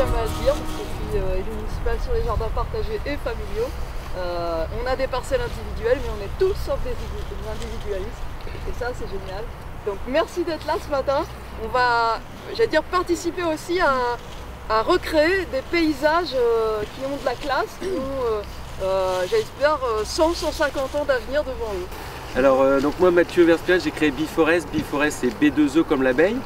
jamais à le dire, parce que je suis élu municipal sur les jardins partagés et familiaux. On a des parcelles individuelles, mais on est tous sauf des individualistes. Et ça, c'est génial. Donc merci d'être là ce matin. On va, j'allais dire, participer aussi à recréer des paysages qui ont de la classe, qui ont, j'espère, 100-150 ans d'avenir devant eux. Alors, donc moi, Mathieu Verspiret, j'ai créé Biforest. Biforest, c'est B2E comme l'abeille,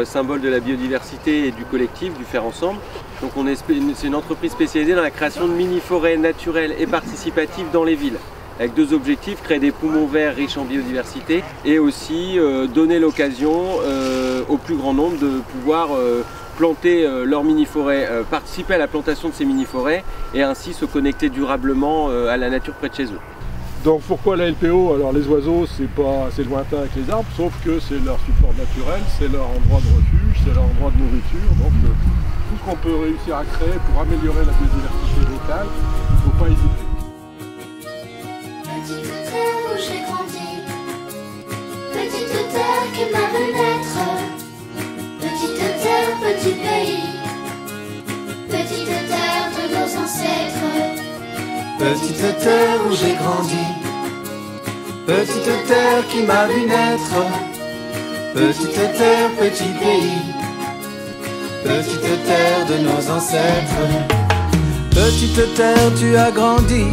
symbole de la biodiversité et du collectif, du faire ensemble. Donc c'est une entreprise spécialisée dans la création de mini-forêts naturelles et participatives dans les villes, avec deux objectifs: créer des poumons verts riches en biodiversité et aussi donner l'occasion au plus grand nombre de pouvoir planter leurs mini-forêts, participer à la plantation de ces mini-forêts et ainsi se connecter durablement à la nature près de chez eux. Donc pourquoi la LPO? Alors les oiseaux, c'est pas assez lointain avec les arbres, sauf que c'est leur support naturel, c'est leur endroit de refuge, c'est leur endroit de nourriture. Donc tout ce qu'on peut réussir à créer pour améliorer la biodiversité locale, il ne faut pas hésiter. Petite terre où j'ai grandi, petite terre qui m'a vu naître, petite terre, petit pays, petite terre de nos ancêtres. Petite terre où j'ai grandi, petite terre qui m'a vu naître, petite terre, petit pays, petite terre de nos ancêtres. Petite terre, tu as grandi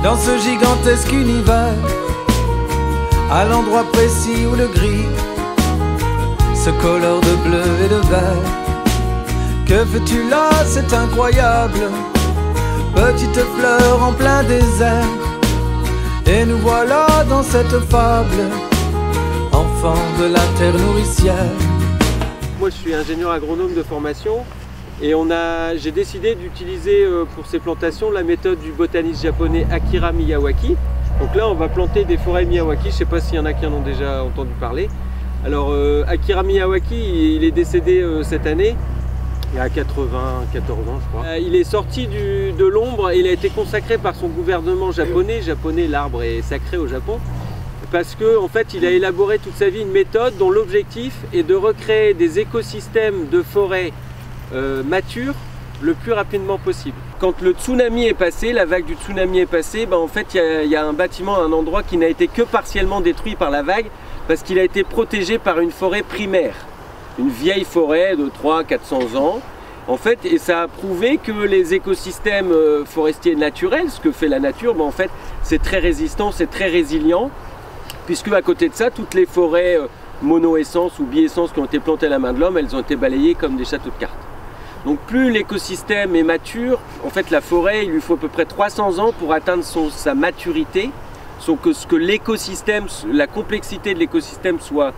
dans ce gigantesque univers, à l'endroit précis où le gris se colore de bleu et de vert. Que fais-tu là? C'est incroyable. Petite fleur en plein désert, et nous voilà dans cette fable, enfants de la terre nourricière. Moi je suis ingénieur agronome de formation et j'ai décidé d'utiliser pour ces plantations la méthode du botaniste japonais Akira Miyawaki. Donc là on va planter des forêts Miyawaki, je ne sais pas s'il y en a qui en ont déjà entendu parler. Alors Akira Miyawaki, il est décédé cette année. Il y a 94 ans, je crois. Il est sorti de l'ombre et il a été consacré par son gouvernement japonais. Japonais, l'arbre est sacré au Japon. Parce qu'en fait, il a élaboré toute sa vie une méthode dont l'objectif est de recréer des écosystèmes de forêts matures le plus rapidement possible. Quand le tsunami est passé, la vague du tsunami est passée, en fait, il y a un bâtiment, un endroit qui n'a été que partiellement détruit par la vague parce qu'il a été protégé par une forêt primaire. Une vieille forêt de 300-400 ans, en fait, et ça a prouvé que les écosystèmes forestiers naturels, ce que fait la nature, en fait, c'est très résistant, c'est très résilient, puisque à côté de ça, toutes les forêts mono-essence ou bi-essence qui ont été plantées à la main de l'homme, elles ont été balayées comme des châteaux de cartes. Donc plus l'écosystème est mature, en fait la forêt, il lui faut à peu près 300 ans pour atteindre sa maturité, ce que l'écosystème, la complexité de l'écosystème soit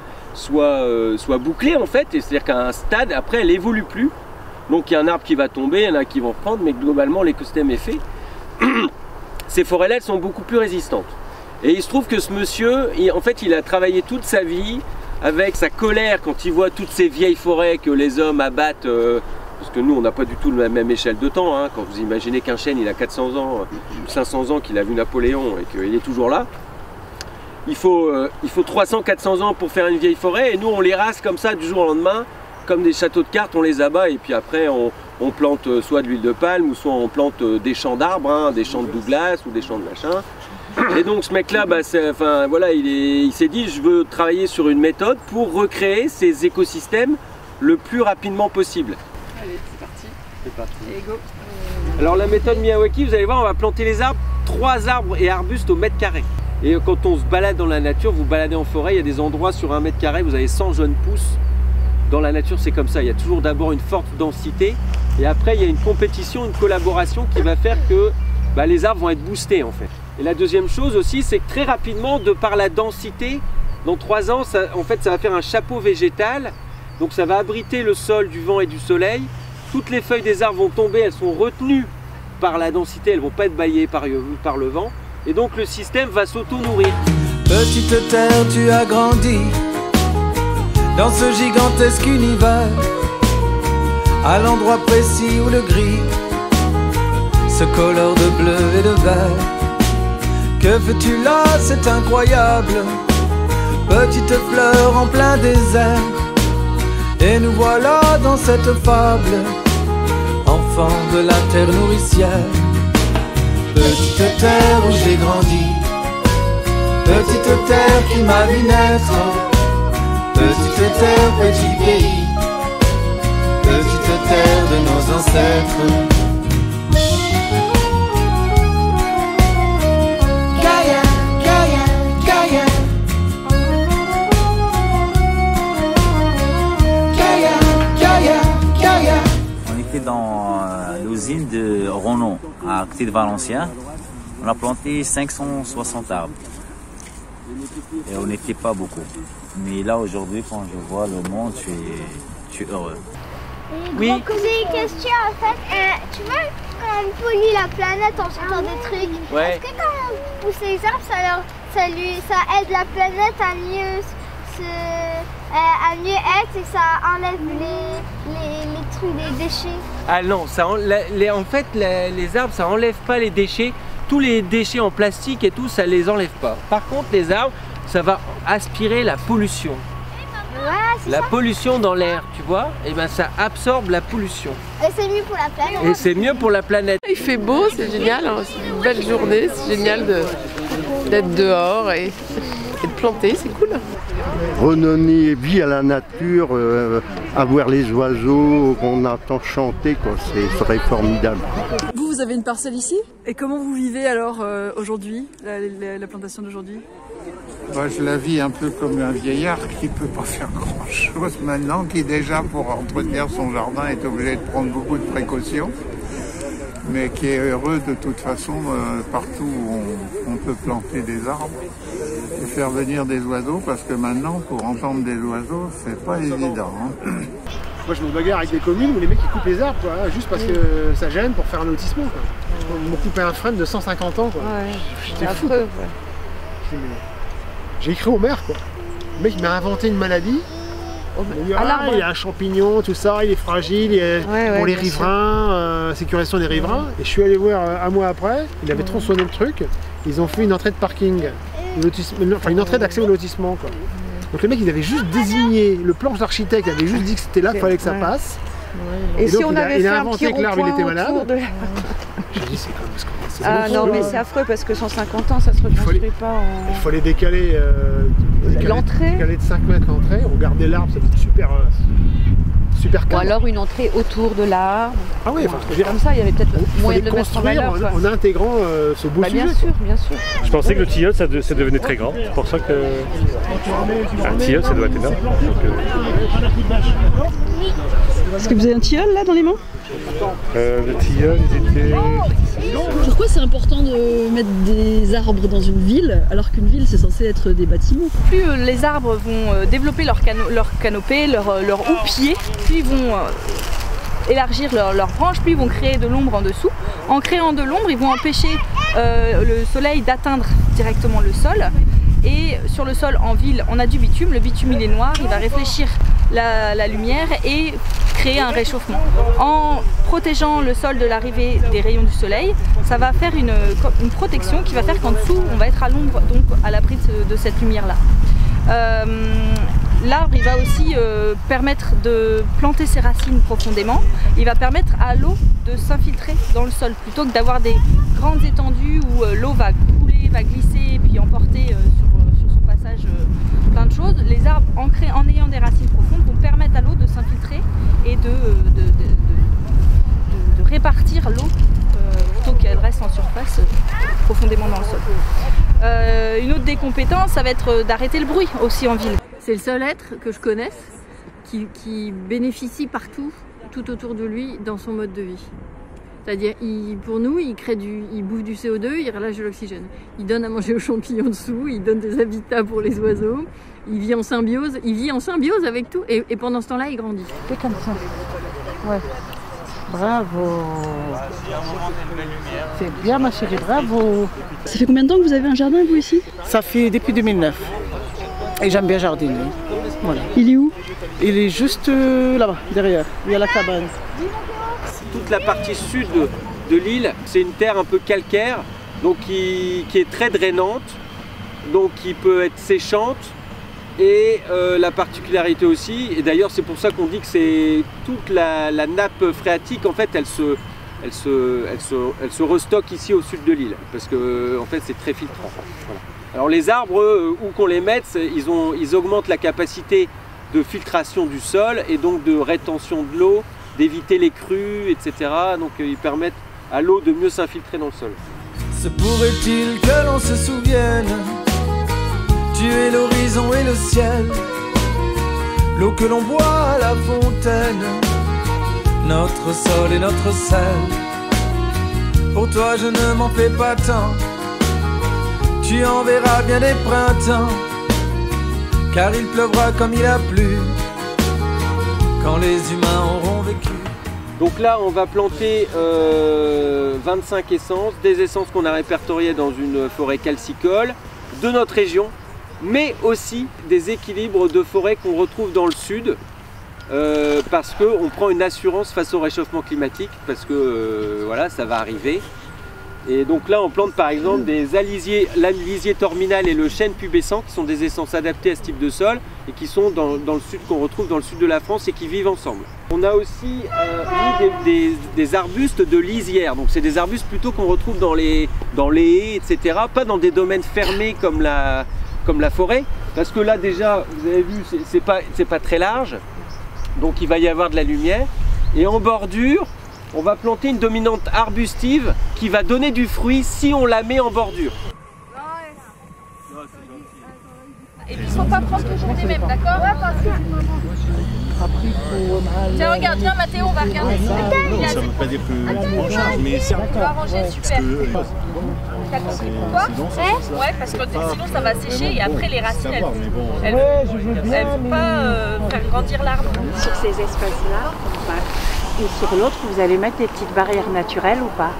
bouclée en fait, c'est-à-dire qu'à un stade, après elle évolue plus. Donc il y a un arbre qui va tomber, il y en a qui vont reprendre, mais globalement l'écosystème est fait. Ces forêts-là, elles sont beaucoup plus résistantes. Et il se trouve que ce monsieur, en fait, il a travaillé toute sa vie avec sa colère quand il voit toutes ces vieilles forêts que les hommes abattent, parce que nous, on n'a pas du tout la même échelle de temps. Hein. Quand vous imaginez qu'un chêne, il a 400 ans, 500 ans qu'il a vu Napoléon et qu'il est toujours là, il faut 300-400 ans pour faire une vieille forêt, et nous on les rase comme ça du jour au lendemain, comme des châteaux de cartes, on les abat et puis après on plante soit de l'huile de palme ou soit on plante des champs d'arbres, hein, des champs de Douglas ou des champs de machin. Et donc ce mec là, voilà, il s'est dit je veux travailler sur une méthode pour recréer ces écosystèmes le plus rapidement possible. Allez, c'est parti. C'est parti. Et go. Alors la méthode Miyawaki, vous allez voir, on va planter les arbres, 3 arbres et arbustes au mètre carré. Et quand on se balade dans la nature, vous baladez en forêt, il y a des endroits sur 1 mètre carré, vous avez 100 jeunes pousses. Dans la nature, c'est comme ça. Il y a toujours d'abord une forte densité et après, il y a une compétition, une collaboration qui va faire que les arbres vont être boostés en fait. Et la deuxième chose aussi, c'est que très rapidement, de par la densité, dans 3 ans, ça va faire un chapeau végétal. Donc ça va abriter le sol du vent et du soleil. Toutes les feuilles des arbres vont tomber, elles sont retenues par la densité, elles ne vont pas être balayées par le vent. Et donc le système va s'auto-nourrir. Petite terre, tu as grandi dans ce gigantesque univers, à l'endroit précis où le gris se colore de bleu et de vert. Que fais-tu là? C'est incroyable. Petite fleur en plein désert, Et nous voilà dans cette fable, enfants de la terre nourricière. Petite terre où j'ai grandi, petite terre qui m'a vu naître. Petite terre, petit pays, petite terre de nos ancêtres. Gaïa, Gaïa, Gaïa. Gaïa, Gaïa, Gaïa. On était dans l'usine de Renault, à côté de Valenciennes. On a planté 560 arbres. Et on n'était pas beaucoup. Mais là, aujourd'hui, quand je vois le monde, je suis heureux. Oui. Donc j'ai une question en fait. Tu vois quand on pollue la planète en jetant des trucs, est-ce que quand on pousse les arbres, ça aide la planète à mieux être et ça enlève les trucs, les déchets? Ah non, en fait les arbres ça enlève pas les déchets. Tous les déchets en plastique et tout, ça les enlève pas. Par contre les arbres, ça va aspirer la pollution. La pollution dans l'air, tu vois, et ben ça absorbe la pollution. Et c'est mieux pour la planète. Et c'est mieux pour la planète. Il fait beau, c'est génial, hein, c'est une belle journée, c'est génial d'être dehors et de planter, c'est cool. Redonner vie à la nature, à voir les oiseaux qu'on entend chanter, ce serait formidable. Vous avez une parcelle ici? Et comment vous vivez alors aujourd'hui, la plantation d'aujourd'hui? Je la vis un peu comme un vieillard qui ne peut pas faire grand-chose maintenant, qui déjà pour entretenir son jardin est obligé de prendre beaucoup de précautions, mais qui est heureux de toute façon partout où on peut planter des arbres et faire venir des oiseaux, parce que maintenant pour entendre des oiseaux c'est pas évident. Moi je me bagarre avec des communes où les mecs ils coupent les arbres quoi, juste parce que ça gêne pour faire un lotissement. Ils m'ont coupé un frêne de 150 ans. C'est affreux. J'ai écrit au maire quoi. Le mec il m'a inventé une maladie. Il y a un champignon, tout ça, il est fragile, pour les riverains, sécurisation des riverains. Et je suis allé voir un mois après, il avait tronçonné le truc, ils ont fait une entrée de parking, une entrée d'accès au lotissement quoi. Donc le mec il avait juste désigné, le planche d'architecte avait juste dit que c'était là qu'il fallait que ça passe. Et donc, si on avait fait un inventé petit que l'arbre il était rond-point malade. autour de... J'ai dit c'est comme Ah non mais c'est affreux parce que 150 ans ça se reconstruit pas en... Il fallait décaler l'entrée. Décaler de 5 mètres l'entrée, regarder l'arbre, ça fait super calme. Ou alors une entrée autour de l'arbre. Ah oui, comme ça il y avait peut-être moyen de le mettre en valeur. En intégrant ce beau sujet. Bien sûr, bien sûr. Je pensais que le tilleul ça devenait très grand, c'est pour ça que un tilleul ça doit être énorme. Est-ce que vous avez un tilleul là dans les mains? Le tilleul, ils étaient... Pourquoi c'est important de mettre des arbres dans une ville alors qu'une ville c'est censé être des bâtiments? Plus les arbres vont développer leur canopée, leur houppier, plus ils vont élargir leurs branches, plus ils vont créer de l'ombre en dessous. En créant de l'ombre, ils vont empêcher le soleil d'atteindre directement le sol. Et sur le sol en ville, on a du bitume. Le bitume il est noir, il va réfléchir la lumière et créer un réchauffement. En protégeant le sol de l'arrivée des rayons du soleil, ça va faire une protection qui va faire qu'en dessous, on va être à l'ombre, donc à l'abri de cette lumière-là. L'arbre, il va aussi permettre de planter ses racines profondément. Il va permettre à l'eau de s'infiltrer dans le sol, plutôt que d'avoir des grandes étendues où l'eau va couler, va glisser et puis emporter sur son passage plein de choses. Les arbres, en ayant des racines profondes, vont permettre à l'eau de s'infiltrer et de répartir l'eau plutôt qu'elle reste en surface profondément dans le sol. Une autre des compétences, ça va être d'arrêter le bruit aussi en ville. C'est le seul être que je connaisse qui bénéficie partout, tout autour de lui, dans son mode de vie. C'est-à-dire, pour nous, il bouffe du CO2, il relâche de l'oxygène. Il donne à manger aux champignons dessous, il donne des habitats pour les oiseaux, il vit en symbiose avec tout, et pendant ce temps-là, il grandit. C'est comme ça. Ouais. Bravo. C'est bien ma chérie, bravo. Ça fait combien de temps que vous avez un jardin, vous, ici? Ça fait depuis 2009. Et j'aime bien jardiner. Voilà. Il est où? Il est juste là-bas, derrière. Il y a la cabane. Toute la partie sud de l'île, c'est une terre un peu calcaire, donc qui est très drainante, donc qui peut être séchante Et la particularité aussi, et d'ailleurs c'est pour ça qu'on dit que c'est toute la nappe phréatique, en fait elle se restocke ici au sud de l'île, parce que en fait c'est très filtrant. Voilà. Alors les arbres, où qu'on les mette, ils augmentent la capacité de filtration du sol et donc de rétention de l'eau, d'éviter les crues, etc. Donc ils permettent à l'eau de mieux s'infiltrer dans le sol. Se pourrait-il que l'on se souvienne, tu es l'horizon et le ciel, l'eau que l'on boit à la fontaine, notre sol et notre sel. Pour toi je ne m'en fais pas tant, tu en verras bien des printemps, car il pleuvra comme il a plu, quand les humains auront vécu. Donc là on va planter 25 essences, des essences qu'on a répertoriées dans une forêt calcicole de notre région, mais aussi des équilibres de forêt qu'on retrouve dans le sud, parce qu'on prend une assurance face au réchauffement climatique, parce que voilà, ça va arriver. Et donc là on plante par exemple des alisiers, l'alisier terminal et le chêne pubescent, qui sont des essences adaptées à ce type de sol et qui sont dans le sud, qu'on retrouve dans le sud de la France et qui vivent ensemble. On a aussi mis des arbustes de lisière, donc c'est des arbustes plutôt qu'on retrouve dans les haies, etc. Pas dans des domaines fermés comme la forêt, parce que là déjà vous avez vu c'est pas très large, donc il va y avoir de la lumière. Et en bordure on va planter une dominante arbustive qui va donner du fruit si on la met en bordure. Et puis il ne faut pas prendre toujours les mêmes, d'accord? Ouais, parce que... Tiens, regarde, viens Mathéo, on va regarder. Non, ça ne veut pas dire que mais c'est on va arranger, super. T'as compris pourquoi? Ouais, parce que sinon ça va sécher et après les racines elles vont pas faire grandir l'arbre. Sur ces espaces-là, et sur l'autre, vous allez mettre des petites barrières naturelles ou pas?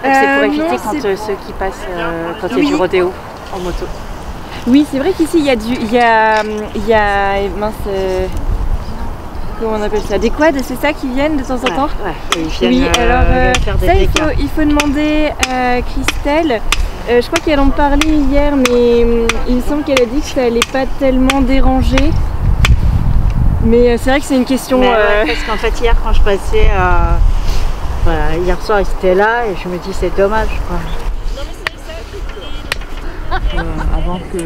C'est pour éviter quand ceux qui passent quand il y a du rodéo en moto. Oui, c'est vrai qu'ici il y a mince, comment on appelle ça, des quads, c'est ça qui viennent de temps en temps? Ouais, ils viennent faire des ça il faut demander à Christelle. Je crois qu'elle en parlait hier, mais il me semble qu'elle a dit que ça allait pas tellement déranger. Mais c'est vrai que c'est une question... parce qu'en fait hier quand je passais, hier soir ils étaient là et je me dis c'est dommage quoi. Avant que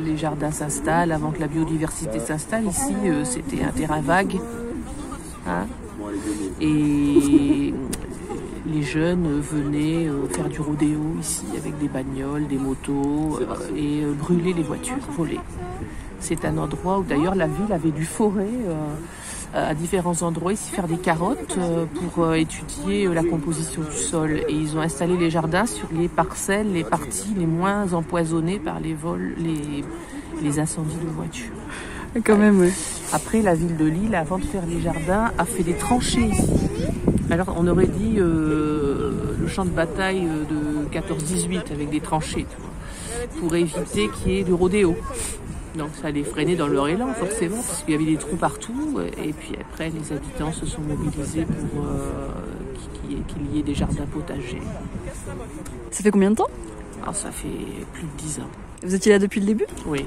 les jardins s'installent, avant que la biodiversité s'installe, ici c'était un terrain vague. Hein, et les jeunes venaient faire du rodéo ici avec des bagnoles, des motos et brûler les voitures, voler. C'est un endroit où d'ailleurs la ville avait du forêt à différents endroits, ici faire des carottes pour étudier la composition du sol. Et ils ont installé les jardins sur les parcelles, les parties les moins empoisonnées par les vols, les incendies de voitures. Quand même, oui. Après, la ville de Lille, avant de faire les jardins, a fait des tranchées ici. Alors on aurait dit le champ de bataille de 14-18 avec des tranchées, tu vois, pour éviter qu'il y ait du rodéo. Donc ça les freinait dans leur élan forcément, parce qu'il y avait des trous partout. Et puis après, les habitants se sont mobilisés pour qu'il y ait des jardins potagers. Ça fait combien de temps? Alors ça fait plus de 10 ans. Vous étiez là depuis le début? Oui.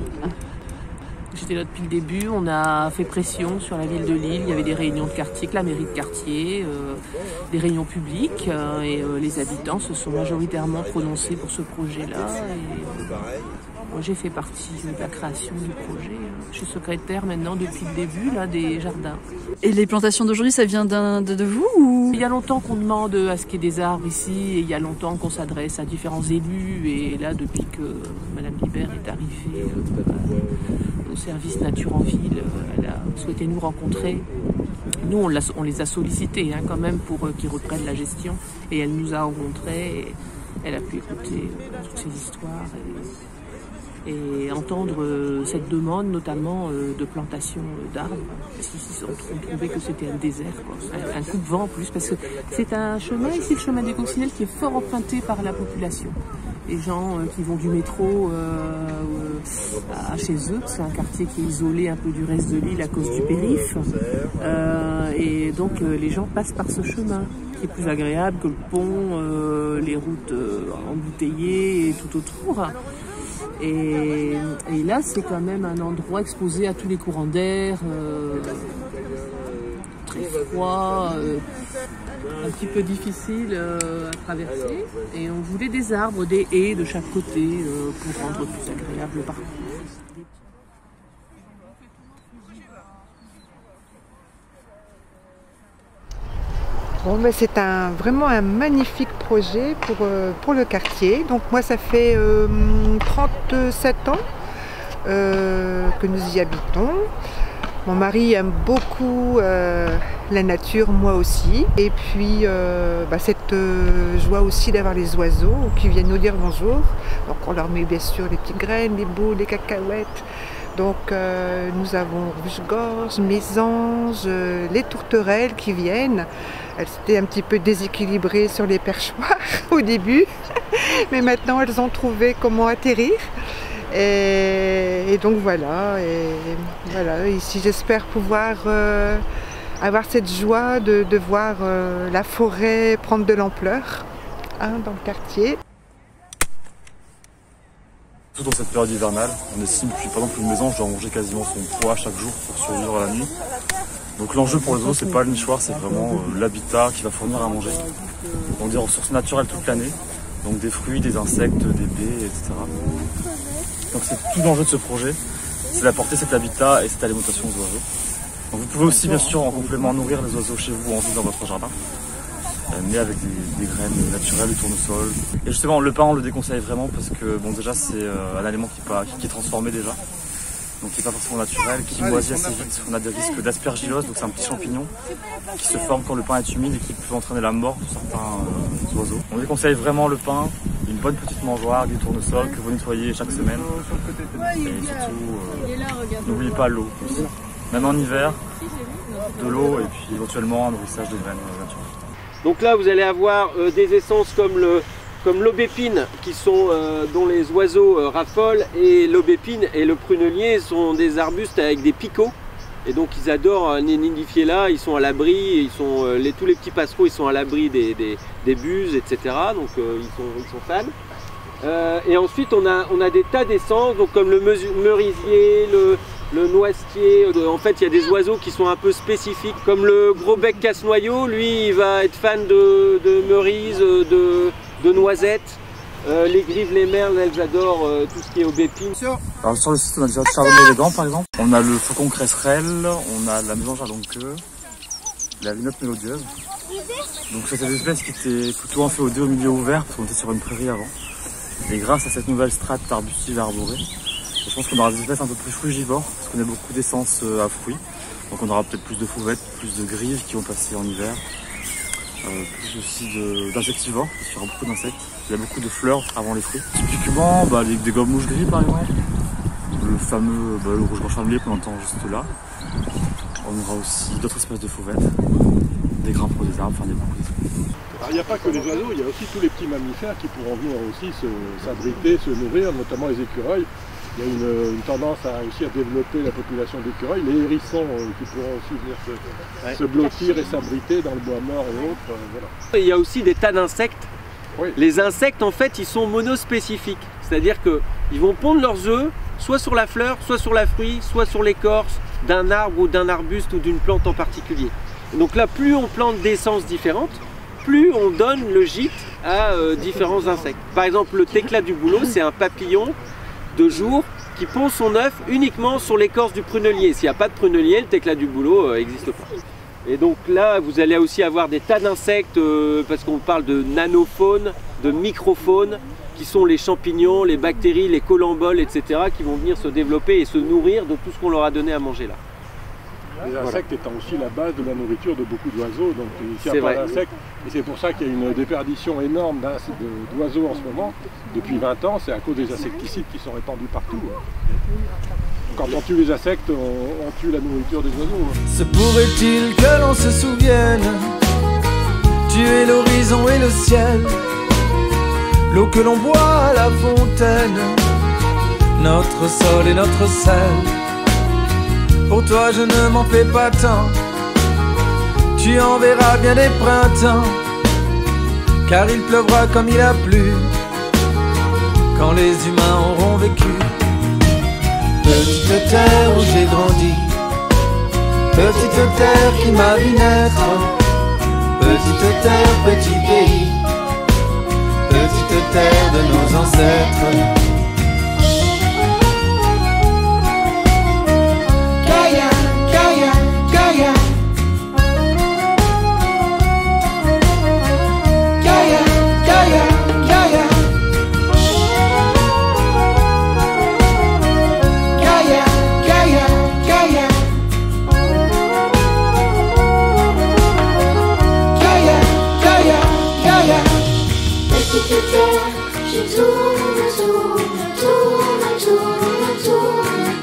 J'étais là depuis le début, on a fait pression sur la ville de Lille, il y avait des réunions de quartier, avec la mairie de quartier, des réunions publiques, et les habitants se sont majoritairement prononcés pour ce projet-là. Moi j'ai fait partie de la création du projet. Je suis secrétaire maintenant depuis le début là, des jardins. Et les plantations d'aujourd'hui, ça vient de vous ou... Il y a longtemps qu'on demande à ce qu'il y ait des arbres ici, et il y a longtemps qu'on s'adresse à différents élus, et là depuis que Madame Libert est arrivée au service Nature en Ville, elle a souhaité nous rencontrer. Nous on les a sollicités quand même pour qu'ils reprennent la gestion, et elle nous a rencontrés, et elle a pu écouter toutes ces histoires et entendre cette demande notamment de plantation d'arbres. On trouvait que c'était un désert, quoi. Un coup de vent en plus, parce que c'est un chemin ici, le chemin des Coccinelles, qui est fort emprunté par la population. Les gens qui vont du métro à chez eux, c'est un quartier qui est isolé un peu du reste de l'île à cause du périph', et donc les gens passent par ce chemin qui est plus agréable que le pont, les routes embouteillées et tout autour. Et là, c'est quand même un endroit exposé à tous les courants d'air, très froid, un petit peu difficile à traverser. Et on voulait des arbres, des haies de chaque côté pour rendre plus agréable le parcours. Bon, ben c'est vraiment un magnifique projet pour le quartier. Donc moi, ça fait 37 ans que nous y habitons. Mon mari aime beaucoup la nature, moi aussi. Et puis cette joie aussi d'avoir les oiseaux qui viennent nous dire bonjour. Donc on leur met bien sûr les petites graines, les boules, les cacahuètes. Donc nous avons rouge-gorge, mésanges, les tourterelles qui viennent. Elles étaient un petit peu déséquilibrées sur les perchoirs au début, mais maintenant elles ont trouvé comment atterrir. Et donc voilà, ici j'espère pouvoir avoir cette joie de voir la forêt prendre de l'ampleur dans le quartier. Surtout dans cette période hivernale, on estime que par exemple une mésange doit manger quasiment son poids chaque jour pour survivre la nuit. Donc l'enjeu pour les oiseaux, c'est pas le nichoir, c'est vraiment l'habitat qui va fournir à manger. Donc des ressources naturelles toute l'année, donc des fruits, des insectes, des baies, etc. Donc c'est tout l'enjeu de ce projet, c'est d'apporter cet habitat et cette alimentation aux oiseaux. Donc vous pouvez aussi bien sûr en complément nourrir les oiseaux chez vous en ville dans votre jardin, mais avec des graines naturelles, du tournesol. Et justement le pain on le déconseille vraiment parce que bon déjà c'est un aliment qui est transformé déjà. Donc qui n'est pas forcément naturel, qui moisit assez vite. On a des risques d'aspergillose, donc c'est un petit champignon qui se forme quand le pain est humide et qui peut entraîner la mort de certains oiseaux. On déconseille vraiment le pain, une bonne petite mangeoire, du tournesol que vous nettoyez chaque semaine. Et surtout, n'oubliez pas l'eau aussi. Même en hiver, de l'eau et puis éventuellement un nourrissage de graines naturelles. Donc là vous allez avoir des essences comme l'aubépine dont les oiseaux raffolent, et l'aubépine et le prunelier sont des arbustes avec des picots et donc ils adorent nidifier là, ils sont à l'abri, tous les petits passereaux ils sont à l'abri des buses, etc. Donc ils sont fans. Et ensuite on a des tas d'essences, donc comme le merisier, le noisetier. En fait il y a des oiseaux qui sont un peu spécifiques, comme le gros bec casse-noyau, lui il va être fan de merise, de noisettes. Les grives, les merles, elles adorent tout ce qui est aubépine. Alors sur le site on a déjà le chardonnay élégant par exemple, on a le faucon cresserelle, on a la mésange à longue queue, la linotte mélodieuse. Donc c'est cette espèce qui était plutôt inféodée au milieu ouvert parce qu'on était sur une prairie avant. Et grâce à cette nouvelle strate arbustive et arborée, je pense qu'on aura des espèces un peu plus frugivores parce qu'on a beaucoup d'essences à fruits. Donc on aura peut-être plus de fauvettes, plus de grives qui vont passer en hiver. Plus aussi d'insectivores, parce qu'il y aura beaucoup d'insectes. Il y a beaucoup de fleurs avant les fruits. Typiquement, des gomme-mouches gris par exemple. Le fameux le rouge-gorge fermier qu'on entend juste là. On aura aussi d'autres espèces de fauvettes, des grimperaux des arbres, enfin beaucoup d'espèces. Alors il n'y a pas que les oiseaux, il y a aussi tous les petits mammifères qui pourront venir aussi s'abriter, se nourrir, notamment les écureuils. Il y a une tendance aussi à développer la population d'écureuils, les hérissons qui pourront aussi venir se blottir et s'abriter dans le bois mort et autres. Voilà. Il y a aussi des tas d'insectes. Oui. Les insectes en fait ils sont monospécifiques, c'est-à-dire qu'ils vont pondre leurs œufs soit sur la fleur, soit sur la fruit, soit sur l'écorce d'un arbre ou d'un arbuste ou d'une plante en particulier. Et donc là plus on plante d'essences différentes, plus on donne le gîte à différents insectes. Par exemple le teclat du bouleau, c'est un papillon de jour qui pond son œuf uniquement sur l'écorce du prunelier. S'il n'y a pas de prunelier, le teclat du bouleau n'existe pas. Et donc là, vous allez aussi avoir des tas d'insectes, parce qu'on parle de nanofaune, de microfaune, qui sont les champignons, les bactéries, les colamboles, etc., qui vont venir se développer et se nourrir de tout ce qu'on leur a donné à manger là. Les insectes étant aussi la base de la nourriture de beaucoup d'oiseaux, donc ici il n'y a pas d'insectes, et c'est pour ça qu'il y a une déperdition énorme d'oiseaux en ce moment. Depuis 20 ans, c'est à cause des insecticides qui sont répandus partout. Quand on tue les insectes, on tue la nourriture des oiseaux. Se pourrait-il que l'on se souvienne, tuer l'horizon et le ciel, l'eau que l'on boit à la fontaine, notre sol et notre sel. Pour toi je ne m'en fais pas tant, tu en verras bien des printemps, car il pleuvra comme il a plu, quand les humains auront vécu. petite terre où j'ai grandi, petite terre qui m'a vu naître, petite terre, petit pays, petite terre de nos ancêtres. Gaïa, Gaïa, Gaïa, Gaïa, Gaïa, Gaïa, Gaïa, Gaïa, Gaïa, Gaïa, Gaïa, Gaïa. Petite terre, je tourne, tourne, tourne, tourne, tourne.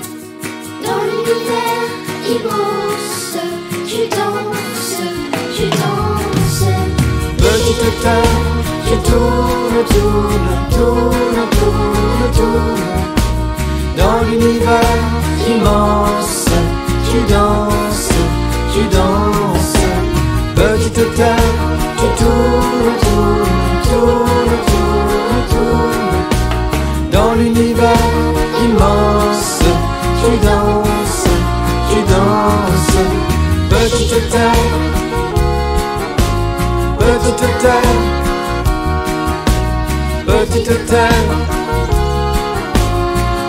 Dans l'univers immense, tu danses, tu danses. Petite terre, tu tournes, tournes, tournes, tournes, tournes. Dans l'univers immense, tu danses, tu danses. Petite terre, tu tournes, tournes, tournes, tournes, tournes. Dans l'univers immense, tu danses, tu danses. Petite terre, petite terre, petite terre,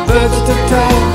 petite terre.